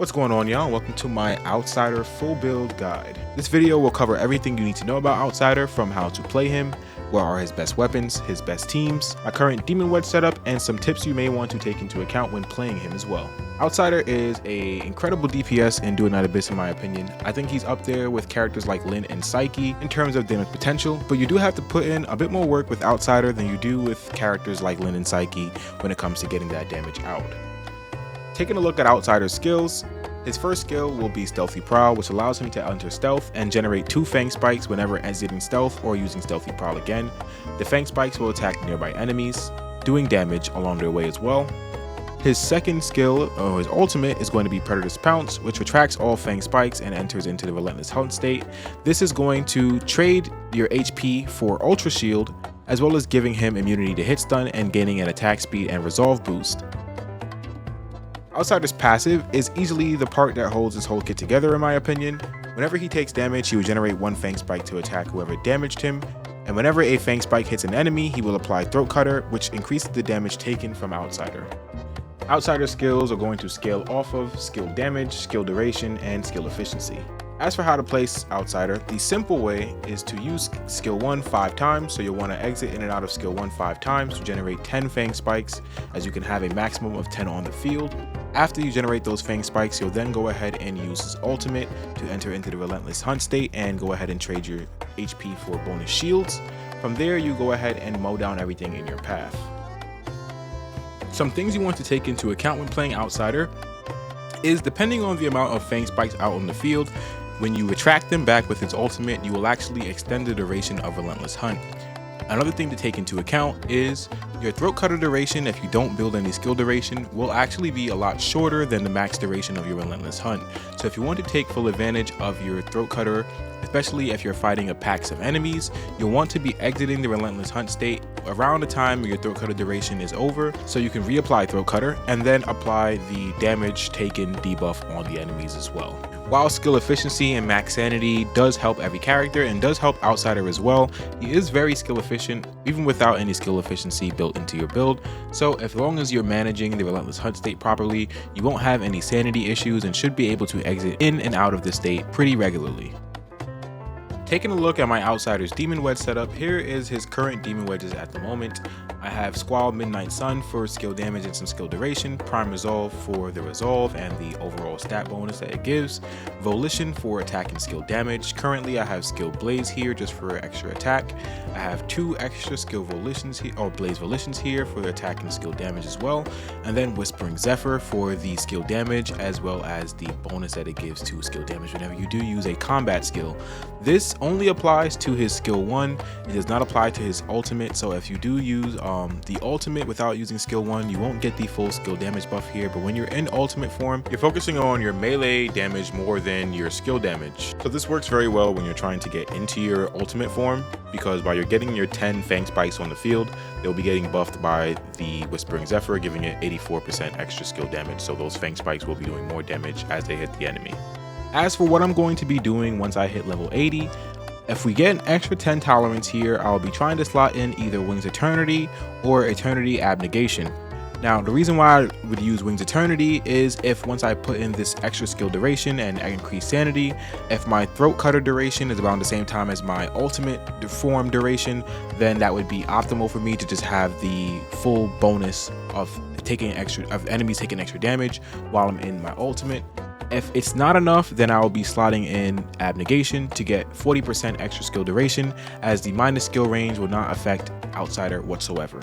What's going on, y'all? Welcome to my Outsider full build guide. This video will cover everything you need to know about Outsider, from how to play him, what are his best weapons, his best teams, my current Demon Wedge setup, and some tips you may want to take into account when playing him as well. Outsider is an incredible DPS in Duet Night Abyss in my opinion. I think he's up there with characters like Lyn and Psyche in terms of damage potential, but you do have to put in a bit more work with Outsider than you do with characters like Lyn and Psyche when it comes to getting that damage out. Taking a look at Outsider's skills, his first skill will be Stealthy Prowl, which allows him to enter stealth and generate 2 Fang Spikes whenever exiting stealth or using Stealthy Prowl again. The Fang Spikes will attack nearby enemies, doing damage along their way as well. His second skill, or his ultimate, is going to be Predator's Pounce, which retracts all Fang Spikes and enters into the Relentless Hunt state. This is going to trade your HP for Ultra Shield, as well as giving him immunity to hit stun and gaining an attack speed and resolve boost. Outsider's passive is easily the part that holds his whole kit together in my opinion. Whenever he takes damage, he will generate 1 Fang Spike to attack whoever damaged him, and whenever a Fang Spike hits an enemy, he will apply Throat Cutter, which increases the damage taken from Outsider. Outsider's skills are going to scale off of skill damage, skill duration, and skill efficiency. As for how to place Outsider, the simple way is to use skill 1 5 times, so you'll want to exit in and out of skill 1 5 times to generate 10 Fang Spikes, as you can have a maximum of 10 on the field. After you generate those Fang Spikes, you'll then go ahead and use his ultimate to enter into the Relentless Hunt state and go ahead and trade your HP for bonus shields. From there, you go ahead and mow down everything in your path. Some things you want to take into account when playing Outsider is, depending on the amount of Fang Spikes out on the field, when you attract them back with his ultimate, you will actually extend the duration of Relentless Hunt. Another thing to take into account is your Throat Cutter duration, if you don't build any skill duration, will actually be a lot shorter than the max duration of your Relentless Hunt. So if you want to take full advantage of your Throat Cutter, especially if you're fighting a packs of enemies, you'll want to be exiting the Relentless Hunt state around the time your Throat Cutter duration is over, so you can reapply Throat Cutter and then apply the damage taken debuff on the enemies as well. While skill efficiency and max sanity does help every character and does help Outsider as well, he is very skill efficient even without any skill efficiency built into your build. So as long as you're managing the Relentless Hunt state properly, you won't have any sanity issues and should be able to exit in and out of the state pretty regularly. Taking a look at my Outsider's Demon Wedge setup, here is his current Demon Wedges at the moment. I have Squall Midnight Sun for skill damage and some skill duration, Prime Resolve for the resolve and the overall stat bonus that it gives, Volition for attack and skill damage. Currently I have Skill Blaze here just for extra attack. I have 2 extra skill volitions here, or Blaze Volitions here for the attack and skill damage as well, and then Whispering Zephyr for the skill damage as well as the bonus that it gives to skill damage whenever you do use a combat skill. This only applies to his skill 1, it does not apply to his ultimate, so if you do use the ultimate without using skill 1, you won't get the full skill damage buff here, but when you're in ultimate form, you're focusing on your melee damage more than your skill damage. So this works very well when you're trying to get into your ultimate form, because while you're getting your 10 Fang Spikes on the field, they'll be getting buffed by the Whispering Zephyr, giving it 84% extra skill damage, so those Fang Spikes will be doing more damage as they hit the enemy. As for what I'm going to be doing once I hit level 80, if we get an extra 10 tolerance here, I'll be trying to slot in either Wings Eternity or Eternity Abnegation. Now, the reason why I would use Wings Eternity is if once I put in this extra skill duration and increase sanity, if my Throat Cutter duration is around the same time as my ultimate form duration, then that would be optimal for me to just have the full bonus of enemies taking extra damage while I'm in my ultimate. If it's not enough, then I'll be slotting in Abnegation to get 40% extra skill duration, as the minus skill range will not affect Outsider whatsoever.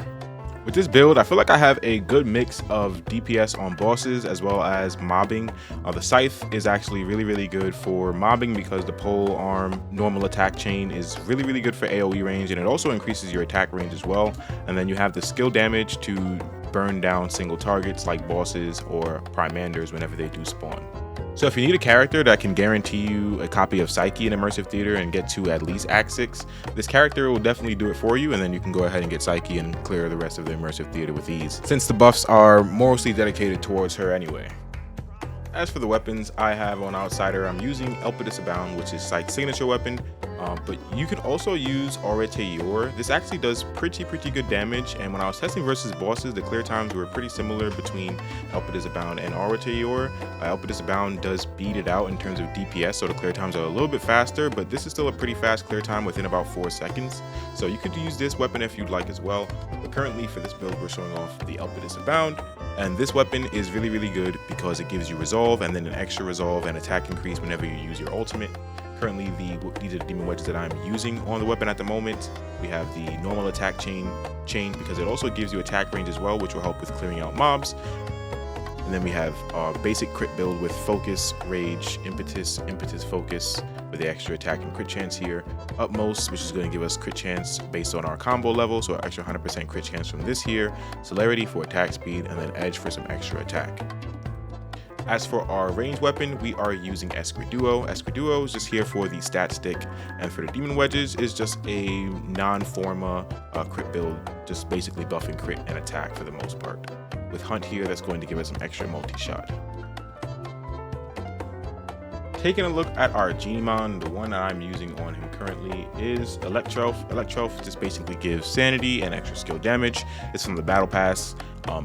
With this build, I feel like I have a good mix of DPS on bosses as well as mobbing. The Scythe is actually really good for mobbing because the pole arm normal attack chain is really good for AoE range, and it also increases your attack range as well. And then you have the skill damage to burn down single targets like bosses or Primanders whenever they do spawn. So if you need a character that can guarantee you a copy of Psyche in Immersive Theater and get to at least Act 6, this character will definitely do it for you, and then you can go ahead and get Psyche and clear the rest of the Immersive Theater with ease, since the buffs are mostly dedicated towards her anyway. As for the weapons I have on Outsider, I'm using Abyss Outsider, which is Sight's signature weapon, but you can also use Aurateor. This actually does pretty good damage, and when I was testing versus bosses, the clear times were pretty similar between Abyss Outsider and Aurateor. Abyss Outsider does beat it out in terms of DPS, so the clear times are a little bit faster, but this is still a pretty fast clear time within about 4 seconds. So you could use this weapon if you'd like as well, but currently for this build we're showing off the Abyss Outsider. And this weapon is really good because it gives you resolve and then an extra resolve and attack increase whenever you use your ultimate. Currently, these are the demon wedges that I'm using on the weapon at the moment. We have the normal attack chain because it also gives you attack range as well, which will help with clearing out mobs. And then we have our basic crit build with focus, rage, impetus, focus with the extra attack and crit chance here. Utmost, which is going to give us crit chance based on our combo level, so an extra 100% crit chance from this here. Celerity for attack speed, and then edge for some extra attack. As for our ranged weapon, we are using Escriduo. Escriduo is just here for the stat stick, and for the demon wedges is just a non-forma crit build, just basically buffing crit and attack for the most part. With Hunt here, that's going to give us some extra multi-shot. Taking a look at our Geniemon, the one that I'm using on him currently is Electroph. Electroph just basically gives sanity and extra skill damage. It's from the battle pass.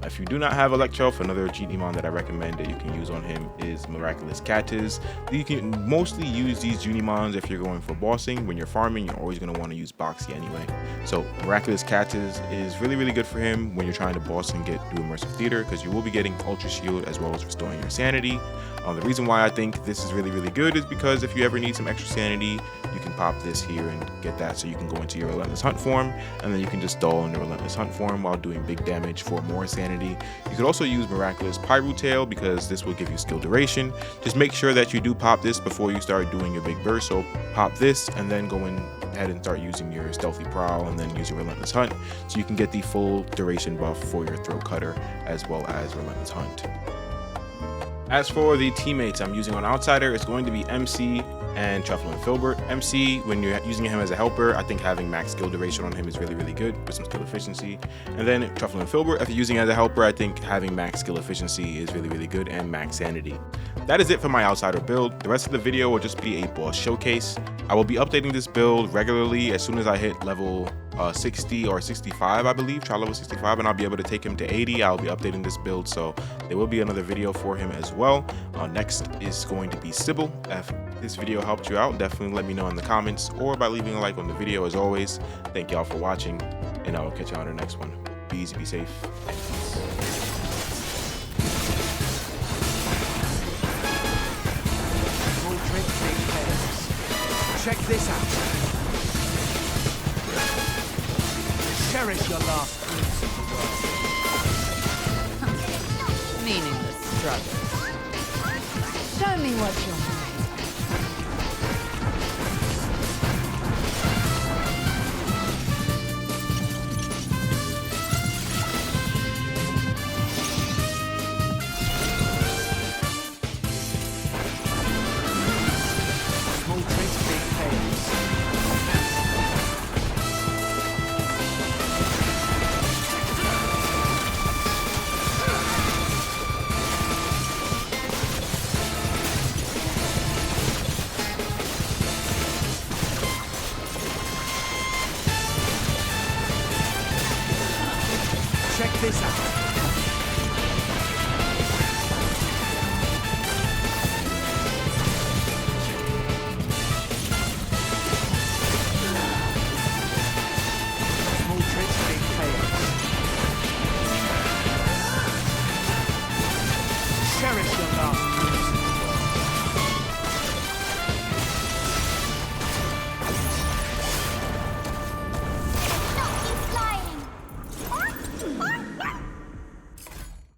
If you do not have Electroph, another Geniemon that I recommend that you can use on him is Miraculous Catus. You can mostly use these Geniemons if you're going for bossing. When you're farming, you're always going to want to use Boxy anyway. So Miraculous Catus is really good for him when you're trying to boss and do Immersive Theater, because you will be getting Ultra Shield as well as restoring your sanity. The reason why I think this is really good is because if you ever need some extra sanity, you can pop this here and get that, so you can go into your Relentless Hunt form, and then you can just stall in the Relentless Hunt form while doing big damage for more sanity. You could also use Miraculous Pyro Tail because this will give you skill duration. Just make sure that you do pop this before you start doing your big burst, so pop this and then go ahead and start using your Stealthy Prowl and then use your Relentless Hunt, so you can get the full duration buff for your Throat Cutter as well as Relentless Hunt. As for the teammates I'm using on Outsider, it's going to be MC and Truffle and Filbert. MC, when you're using him as a helper, I think having max skill duration on him is really good with some skill efficiency. And then Truffle and Filbert, if you're using as a helper, I think having max skill efficiency is really good, and max sanity. That is it for my Outsider build. The rest of the video will just be a boss showcase. I will be updating this build regularly as soon as I hit level 60 or 65, I believe, try level 65, and I'll be able to take him to 80. I'll be updating this build, so there will be another video for him as well. Next is going to be Sybil. If this video helped you out, definitely let me know in the comments or by leaving a like on the video. As always, thank y'all for watching, and I will catch you on the next one. Be easy, be safe, and peace. Check this out. Cherish your last glimpse of the world. Meaningless struggle. Show me what you're made. Small tricks, big pains. Check this out.